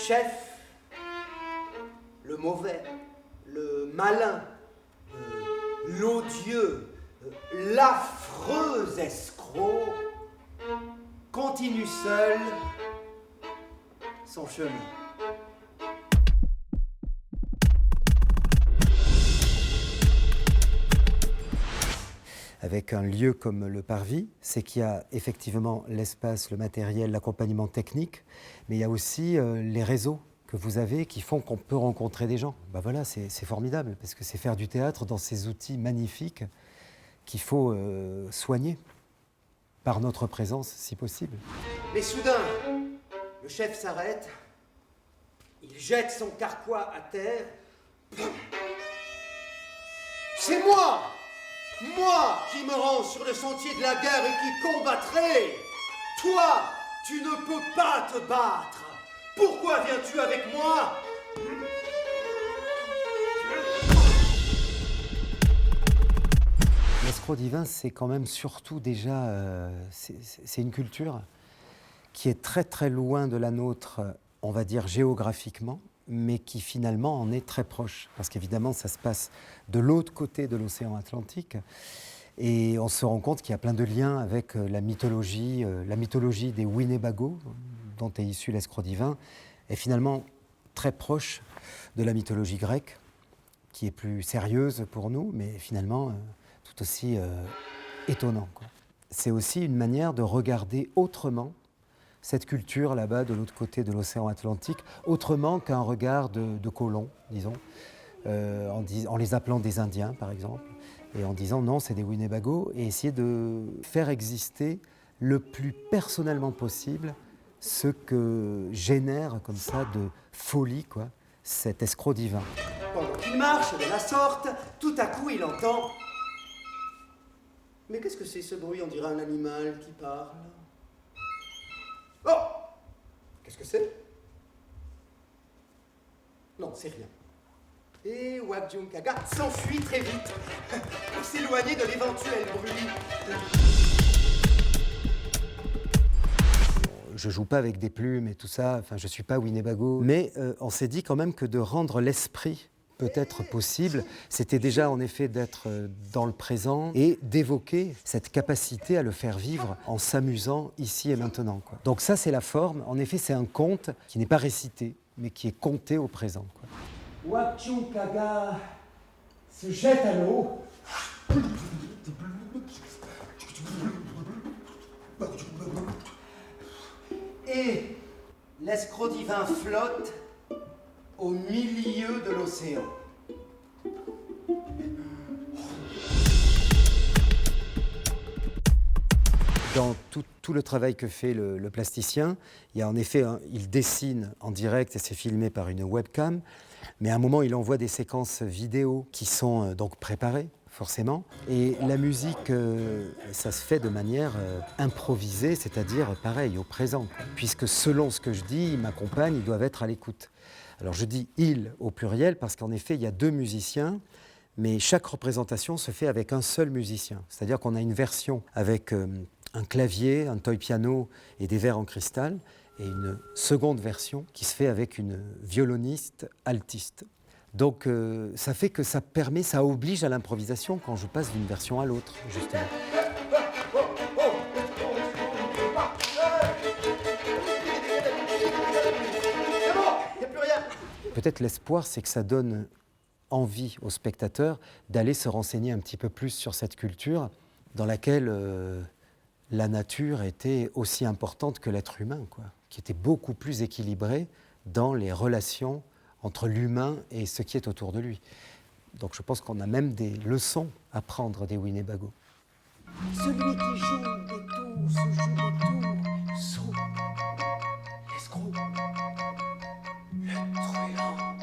chef, le mauvais, le malin, l'odieux, l'affreux escroc continue seul son chemin. Avec un lieu comme le Parvis, c'est qu'il y a effectivement l'espace, le matériel, l'accompagnement technique, mais il y a aussi les réseaux que vous avez qui font qu'on peut rencontrer des gens. Ben voilà, c'est formidable, parce que c'est faire du théâtre dans ces outils magnifiques qu'il faut soigner par notre présence, si possible. Mais soudain, le chef s'arrête, il jette son carquois à terre. C'est moi! Moi qui me rends sur le sentier de la guerre et qui combattrai! Toi, tu ne peux pas te battre! Pourquoi viens-tu avec moi? L'escroc divin, c'est quand même surtout déjà, c'est une culture qui est très très loin de la nôtre, on va dire géographiquement, mais qui finalement en est très proche. Parce qu'évidemment, ça se passe de l'autre côté de l'océan Atlantique. Et on se rend compte qu'il y a plein de liens avec la mythologie des Winnebago, dont est issu l'escroc divin, est finalement très proche de la mythologie grecque, qui est plus sérieuse pour nous, mais finalement tout aussi étonnant, quoi. C'est aussi une manière de regarder autrement cette culture là-bas, de l'autre côté de l'océan Atlantique, autrement qu'un regard de colons, disons, en les appelant des Indiens, par exemple, et en disant non, c'est des Winnebago, et essayer de faire exister le plus personnellement possible ce que génère comme ça de folie, quoi, cet escroc divin. Pendant qu'il marche de la sorte, tout à coup il entend... Mais qu'est-ce que c'est ce bruit? On dirait un animal qui parle. Oh! Qu'est-ce que c'est? Non, c'est rien. Et Wak Jung Kaga s'enfuit très vite pour s'éloigner de l'éventuel bruit. Je joue pas avec des plumes et tout ça, enfin je suis pas Winnebago, mais on s'est dit quand même que de rendre l'esprit peut-être possible, c'était déjà en effet d'être dans le présent et d'évoquer cette capacité à le faire vivre en s'amusant ici et maintenant, quoi. Donc ça c'est la forme, en effet c'est un conte qui n'est pas récité, mais qui est conté au présent, quoi. Wak Jung Kaga se jette à l'eau. Et l'escroc divin flotte au milieu de l'océan. Dans tout le travail que fait le plasticien, il y a en effet, il dessine en direct et c'est filmé par une webcam, mais à un moment, il envoie des séquences vidéo qui sont donc préparées, forcément. Et la musique, ça se fait de manière improvisée, c'est-à-dire pareil, au présent, quoi. Puisque selon ce que je dis, ils m'accompagnent, ils doivent être à l'écoute. Alors je dis « ils » au pluriel parce qu'en effet, il y a deux musiciens, mais chaque représentation se fait avec un seul musicien. C'est-à-dire qu'on a une version avec un clavier, un toy piano et des verres en cristal, et une seconde version qui se fait avec une violoniste altiste. Donc ça fait que ça permet, ça oblige à l'improvisation quand je passe d'une version à l'autre, justement. Peut-être l'espoir, c'est que ça donne envie aux spectateurs d'aller se renseigner un petit peu plus sur cette culture dans laquelle la nature était aussi importante que l'être humain, quoi, qui était beaucoup plus équilibré dans les relations entre l'humain et ce qui est autour de lui. Donc je pense qu'on a même des leçons à prendre des Winnebago. Celui qui joue des tours se joue des tours, saut l'escroc, le truand.